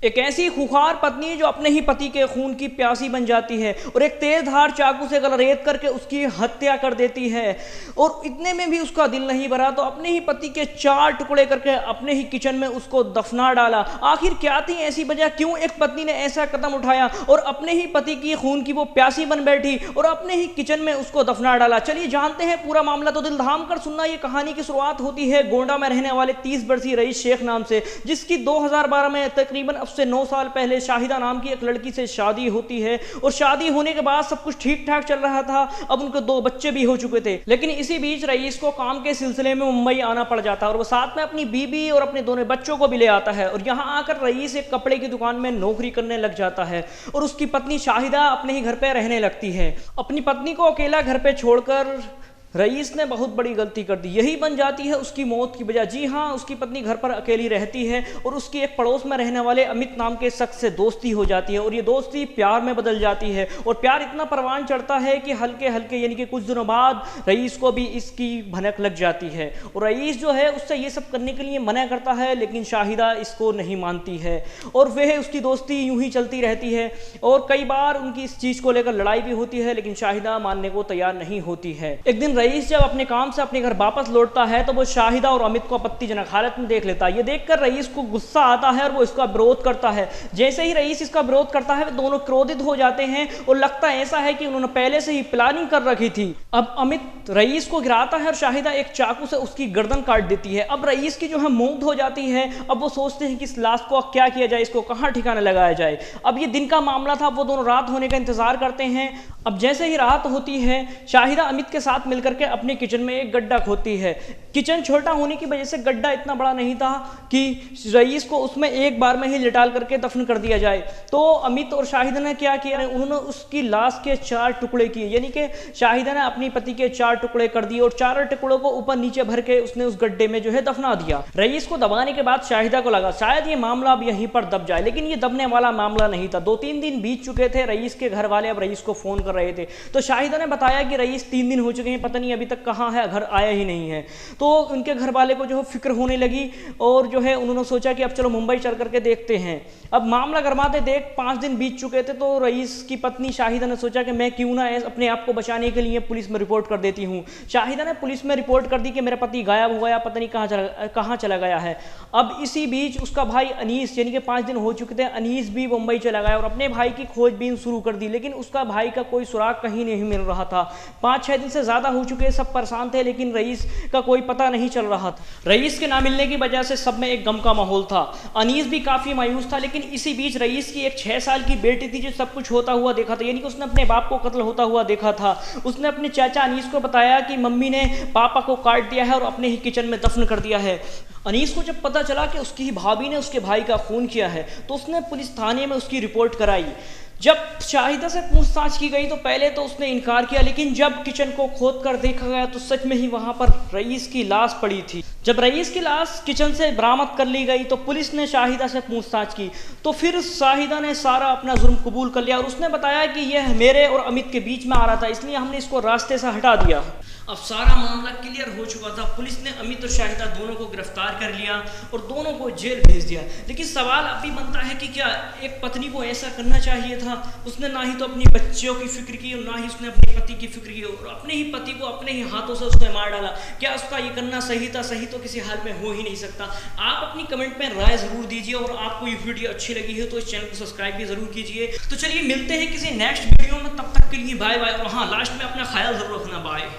एक ऐसी खुखार पत्नी जो अपने ही पति के खून की प्यासी बन जाती है और एक तेज धार चाकू से गला रेत करके उसकी हत्या कर देती है। और इतने में भी उसका दिल नहीं भरा तो अपने ही पति के 4 टुकड़े करके अपने ही किचन में उसको दफना डाला। आखिर क्या थी ऐसी वजह, क्यों एक पत्नी ने ऐसा कदम उठाया और अपने ही पति की खून की वो प्यासी बन बैठी और अपने ही किचन में उसको दफना डाला। चलिए जानते हैं पूरा मामला। तो दिल थाम कर सुनना। ये कहानी की शुरुआत होती है गोंडा में रहने वाले 30 वर्षीय रईस शेख नाम से, जिसकी 2012 में तकरीबन से 9 साल पहले शाहिदा नाम की एक लड़की से शादी होती है। और शादी होने के बाद सब कुछ ठीक ठाक चल रहा था। अब उनके 2 बच्चे भी हो चुके थे। लेकिन इसी बीच रईस को काम के सिलसिले में मुंबई आना पड़ जाता है और वो साथ में अपनी बीबी और अपने दोनों बच्चों को भी ले आता है। और यहाँ आकर रईस एक कपड़े की दुकान में नौकरी करने लग जाता है और उसकी पत्नी शाहिदा अपने ही घर पे रहने लगती है। अपनी पत्नी को अकेला घर पे छोड़कर रईस ने बहुत बड़ी गलती कर दी। यही बन जाती है उसकी मौत की वजह। जी हाँ, उसकी पत्नी घर पर अकेली रहती है और उसकी एक पड़ोस में रहने वाले अमित नाम के शख्स से दोस्ती हो जाती है और ये दोस्ती प्यार में बदल जाती है। और प्यार इतना परवान चढ़ता है कि हल्के हल्के यानी कि कुछ दिनों बाद रईस को भी इसकी भनक लग जाती है। और रईस जो है उससे ये सब करने के लिए मना करता है, लेकिन शाहिदा इसको नहीं मानती है और वह उसकी दोस्ती यूं ही चलती रहती है। और कई बार उनकी इस चीज़ को लेकर लड़ाई भी होती है, लेकिन शाहिदा मानने को तैयार नहीं होती है। एक दिन रईस जब अपने काम से अपने घर वापस लौटता है तो वो शाहिदा और अमित को आपत्तिजनक हालत में देख लेता है। ये देखकर रईस को गुस्सा आता है और वो इसका विरोध करता है। जैसे ही रईस इसका विरोध करता है वे दोनों क्रोधित हो जाते हैं और लगता ऐसा है कि उन्होंने पहले से ही प्लानिंग कर रखी थी। अब अमित रईस को गिराता है और शाहिदा एक चाकू से उसकी गर्दन काट देती है। अब रईस की जो है मौत हो जाती है। अब वो सोचते हैं कि इस लाश को क्या किया जाए, इसको कहाँ ठिकाने लगाया जाए। अब ये दिन का मामला था, वो दोनों रात होने का इंतजार करते हैं। अब जैसे ही रात होती है शाहिदा अमित के साथ मिलकर के अपने किचन में एक गड्ढा खोदती है। किचन छोटा होने की वजह से गड्ढा इतना बड़ा नहीं था कि रईस को उसमें एक बार में ही लिटाल करके दफन कर दिया जाए। तो अमित और शाहिदा ने क्या किया, उन्होंने उसकी लाश के 4 टुकड़े किए। यानी कि शाहिदा ने अपनी पति के 4 टुकड़े कर दिए और 4 टुकड़ों को ऊपर नीचे भर के उसने उस गड्ढे में जो है दफना दिया। रईस को दबाने के बाद शाहिदा को लगा शायद ये मामला अब यहीं पर दब जाए, लेकिन ये दबने वाला मामला नहीं था। 2-3 दिन बीत चुके थे। रईस के घर वाले अब रईस को फोन कर रहे थे तो शाहिदा ने बताया कि रईस 3 दिन हो चुके हैं, पता नहीं अभी तक कहाँ है, घर आया ही नहीं है। तो उनके घर वाले को जो है फिक्र होने लगी और जो है उन्होंने सोचा कि अब चलो मुंबई चल करके देखते हैं। अब मामला गरमाते देख 5 दिन बीत चुके थे तो रईस की पत्नी शाहिदा ने सोचा कि मैं क्यों ना अपने आप को बचाने के लिए पुलिस में रिपोर्ट कर देती हूँ। शाहिदा ने पुलिस में रिपोर्ट कर दी कि मेरा पति गायब हो गया, पता नहीं कहाँ चला गया है। अब इसी बीच उसका भाई अनीस, यानी कि 5 दिन हो चुके थे, अनीस भी मुंबई चला गया और अपने भाई की खोजबीन शुरू कर दी। लेकिन उसका भाई का कोई सुराग कहीं नहीं मिल रहा था। 5-6 दिन से ज़्यादा हो चुके, सब परेशान थे, लेकिन रईस का कोई पता नहीं चल रहा था। रईस के ना मिलने की वजह से सब में एक गम का माहौल था। अनीस भी काफ़ी मायूस था। लेकिन इसी बीच रईस की एक 6 साल की बेटी थी जो सब कुछ होता हुआ देखा था, यानी कि उसने अपने बाप को कत्ल होता हुआ देखा था। उसने अपने चाचा अनीस को बताया कि मम्मी ने पापा को काट दिया है और अपने ही किचन में दफन कर दिया है। अनीस को जब पता चला कि उसकी भाभी ने उसके भाई का खून किया है तो उसने पुलिस थाने में उसकी रिपोर्ट कराई। जब शाहिदा से पूछताछ की गई तो पहले तो उसने इनकार किया, लेकिन जब किचन को खोद कर देखा गया तो सच में ही वहां पर रईस की लाश पड़ी थी। जब रईस की लाश किचन से बरामद कर ली गई तो पुलिस ने शाहिदा से पूछताछ की तो फिर शाहिदा ने सारा अपना जुर्म कबूल कर लिया और उसने बताया कि यह मेरे और अमित के बीच में आ रहा था, इसलिए हमने इसको रास्ते से हटा दिया। अब सारा मामला क्लियर हो चुका था। पुलिस ने अमित और शाहिदा दोनों को गिरफ्तार कर लिया और दोनों को जेल भेज दिया। लेकिन सवाल अब भी बनता है कि क्या एक पत्नी को ऐसा करना चाहिए था? उसने ना ही तो अपनी बच्चियों की फिक्र की और ना ही उसने अपने पति की फिक्र की और अपने ही पति को अपने ही हाथों से उसने मार डाला। क्या उसका ये करना सही था? सही तो किसी हाल में हो ही नहीं सकता। आप अपनी कमेंट में राय जरूर दीजिए और आपको ये वीडियो अच्छी लगी है तो इस चैनल को सब्सक्राइब भी जरूर कीजिए। तो चलिए मिलते हैं किसी नेक्स्ट वीडियो में, तब तक के लिए बाय बाय। और हाँ, लास्ट में अपना ख्याल जरूर रखना। बाय।